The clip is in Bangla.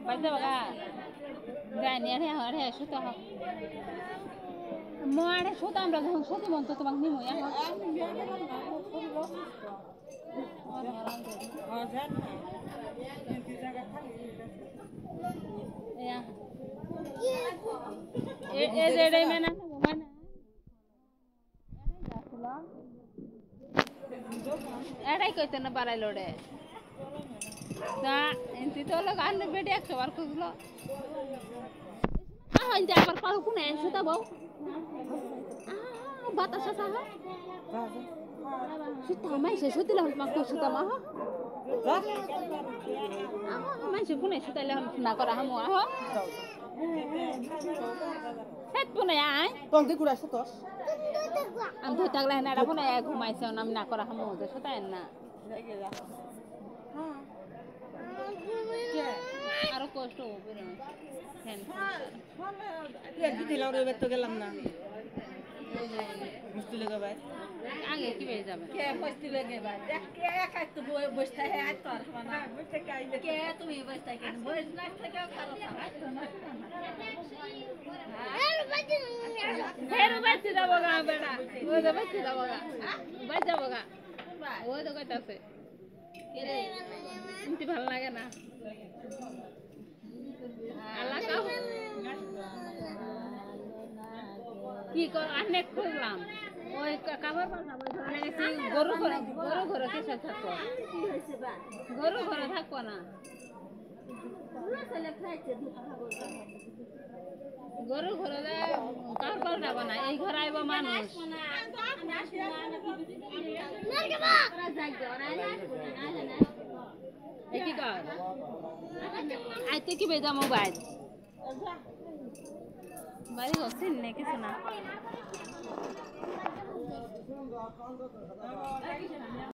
Baca baka gani ada hari sudah mau ada sudah ambil yang sudah mau tuh bang nimu ya ya jadi mana mana ada ikut na parai lode dah inti tu lo kan beda ek sewar kulo ini apa kalau pun sudah bau batas sah sudah mai sudah lah makku sudah mah mai pun sudah lah nak korang hamu het pun ya Tong di kurang setos. am tu tak lah nak pun ya gumai se nam nak korang hamu sudah na আরো কষ্ট হবে একদিন দিলাম রে বেত গেলাম না মুশকিল লাগে ভাই আগে কি হয়ে যাবে কে মুশকিল লাগে ভাই কে একা তো বসতে হে আজ তো আর না বসতে কাই কে তুমি বসতে কে বস না থেকে খারাপ ফের বাচ্চা যাবো গা বেটা ও তো বাচ্চা যাবো গা বাচ্চা যাবো গা ও তো কইতাছে কে রে ইনতি ভালো লাগে না আল্লাহ কাও কি কর অনেক খুঁজলাম ওই কাভার পাল্টা ধরে গেছি গরু ঘরে কে সাথে থাকো কি হইছে বা গরু ঘরে থাকো না গরু ঘরে কার পাল্টাবো না এই ঘরে আইব মানুষ কি কর আইতে কি বেজা মোবাইল বাড়ি হচ্ছেন না কিছু না